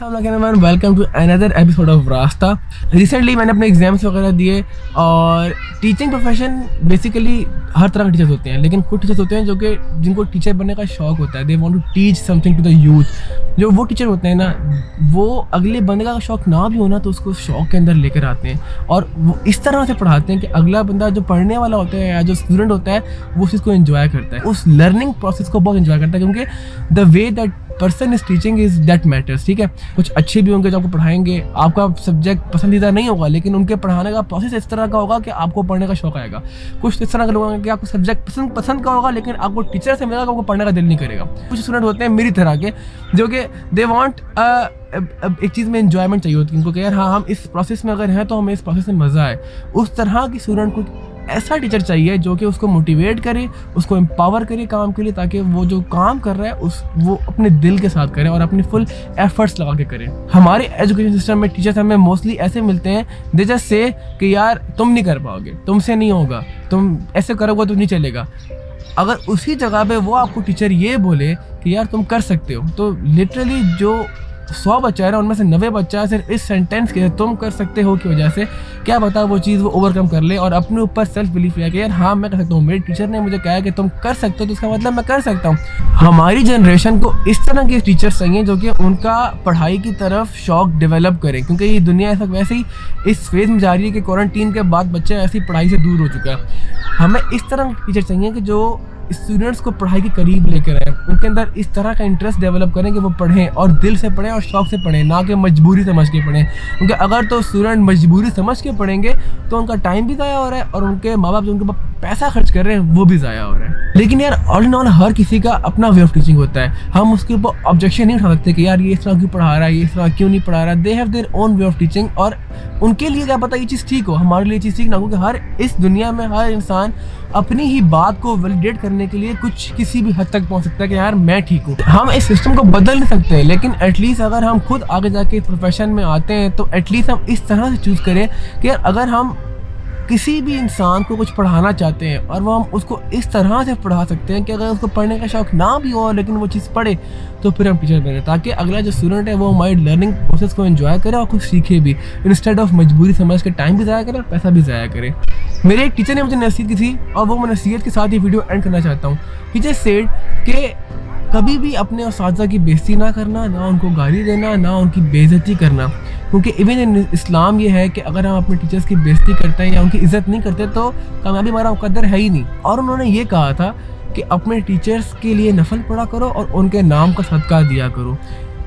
Welcome to another episode of Raasta. Recently मैंने अपने exams वगैरह दिए और टीचिंग प्रोफेशन बेसिकली हर तरह के टीचर्स होते हैं, लेकिन कुछ टीचर्स होते हैं जो कि जिनको टीचर बनने का शौक होता है। They want to teach something to the youth. जो वो टीचर होते हैं ना, वो अगले बंदे का शौक ना भी होना तो उसको शौक के अंदर लेकर आते हैं और वो इस तरह से पढ़ाते हैं कि अगला बंदा जो पढ़ने वाला होता है या जो स्टूडेंट होता है वो उस चीज़ को एंजॉय करता है, उस लर्निंग प्रोसेस को बहुत एंजॉय करता है, क्योंकि the way that person is teaching is that matters. ठीक है, कुछ अच्छे भी होंगे जो आपको पढ़ाएंगे, आपका सब्जेक्ट पसंदीदा नहीं होगा लेकिन उनके पढ़ाने का प्रोसेस इस तरह का होगा कि आपको पढ़ने का शौक आएगा। कुछ इस तरह के लोग होंगे कि आपको सब्जेक्ट पसंद का होगा लेकिन आपको टीचर से मिलेगा, आपको पढ़ने का दिल नहीं करेगा। कुछ स्टूडेंट होते हैं मेरी तरह के जो कि दे वांट एक चीज़ में एंजॉयमेंट चाहिए होती है उनको कि यार हाँ, हम इस प्रोसेस में अगर हैं तो हमें इस प्रोसेस में मज़ा आए। उस तरह की स्टूडेंट को ऐसा टीचर चाहिए जो कि उसको मोटिवेट करे, उसको एम्पावर करे काम के लिए, ताकि वो जो काम कर रहा है वो अपने दिल के साथ करे और अपनी फुल एफर्ट्स लगा के करे। हमारे एजुकेशन सिस्टम में टीचर्स हमें मोस्टली ऐसे मिलते हैं, दे जस्ट से कि यार तुम नहीं कर पाओगे, तुमसे नहीं होगा, तुम ऐसे करोगे तो नहीं चलेगा। अगर उसी जगह पे वो आपको टीचर ये बोले कि यार तुम कर सकते हो, तो लिटरली जो 100 बच्चा है ना, उनमें से 90 बच्चा सिर्फ इस सेंटेंस के तुम कर सकते हो की वजह से क्या पता वो चीज़ वो ओवरकम कर ले और अपने ऊपर सेल्फ बिलीफ लिया कि यार हाँ मैं कर सकता हूँ, मेरे टीचर ने मुझे कहा है कि तुम कर सकते हो तो इसका मतलब मैं कर सकता हूँ। हमारी जनरेशन को इस तरह के टीचर्स चाहिए जो कि उनका पढ़ाई की तरफ शौक डेवलप करें, क्योंकि ये दुनिया ऐसा वैसे ही इस फेज़ में जा रही है कि क्वारंटीन के बाद बच्चे ऐसी पढ़ाई से दूर हो चुका है। हमें इस तरह के टीचर चाहिए कि जो स्टूडेंट्स को पढ़ाई के करीब लेकर आए, उनके अंदर इस तरह का इंटरेस्ट डेवलप करें कि वो पढ़ें और दिल से पढ़ें और शौक से पढ़ें, ना कि मजबूरी समझ के पढ़ें। क्योंकि अगर तो स्टूडेंट मजबूरी समझ के पढ़ेंगे तो उनका टाइम भी ज़ाया हो रहा है और उनके माँ बाप जो उनके पास पैसा खर्च कर रहे हैं वो भी ज़ाया हो रहा है। लेकिन यार ऑल इन ऑल हर किसी का अपना वे ऑफ टीचिंग होता है, हम उसके ऊपर ऑब्जेक्शन नहीं उठा सकते कि यार ये इस तरह क्यों पढ़ा रहा है, ये इस तरह क्यों नहीं पढ़ा रहा है। They have their own way of teaching और उनके लिए क्या पता ये चीज़ ठीक हो, हमारे लिए चीज़ ठीक ना हो, क्योंकि हर इस दुनिया में हर इंसान अपनी ही बात को वैलिडेट करने के लिए कुछ किसी भी हद तक पहुंच सकता है कि यार मैं ठीक हूँ। हम इस सिस्टम को बदल नहीं सकते, लेकिन एटलीस्ट अगर हम खुद आगे जाके इस प्रोफेशन में आते हैं तो एटलीस्ट हम इस तरह से चूज़ करें कि यार अगर हम किसी भी इंसान को कुछ पढ़ाना चाहते हैं और वो हम उसको इस तरह से पढ़ा सकते हैं कि अगर उसको पढ़ने का शौक ना भी हो लेकिन वो चीज़ पढ़े तो फिर हम टीचर बने, ताकि अगला जो स्टूडेंट है वो हमारी लर्निंग प्रोसेस को एंजॉय करे और कुछ सीखे भी, इंस्टेड ऑफ मजबूरी समझ के टाइम भी ज़ाया करे और पैसा भी ज़ाया करे। मेरे एक टीचर ने मुझे नसीहत की थी और वो मैं नसीहत के साथ ही वीडियो एंड करना चाहता हूँ। ही जस्ट सेड कि कभी भी अपने उस्ताद की बेइज्जती ना करना, ना उनको गाली देना, ना उनकी बेइज्जती करना, क्योंकि इवन इन इस्लाम ये है कि अगर हम अपने टीचर्स की बेइज्जती करते हैं या उनकी इज़्ज़त नहीं करते तो कामयाबी हमारा मुकद्दर है ही नहीं। और उन्होंने ये कहा था कि अपने टीचर्स के लिए नफल पढ़ा करो और उनके नाम का सदका दिया करो,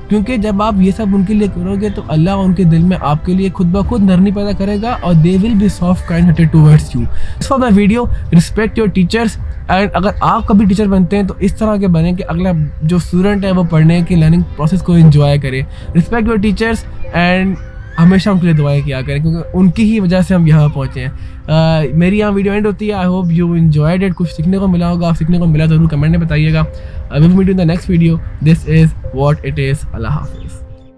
क्योंकि जब आप ये सब उनके लिए करोगे तो अल्लाह उनके दिल में आपके लिए खुद ब खुद नरमी पैदा करेगा और they will be soft kind hearted towards you. For my video, respect your teachers. And अगर आप कभी टीचर बनते हैं तो इस तरह के बने कि अगला जो स्टूडेंट है वो पढ़ने की लर्निंग प्रोसेस को एंजॉय करे। रिस्पेक्ट योर टीचर्स एंड हमेशा उनके लिए दुआएं किया करें, क्योंकि उनकी ही वजह से हम यहाँ पहुँचे हैं। मेरी यहाँ वीडियो एंड होती है। I hope you enjoyed it. कुछ सीखने को मिला होगा, सीखने को मिला ज़रूर कमेंट में बताइएगा। Will meet in the next video. This is what it is. अल्लाह हाफिज़।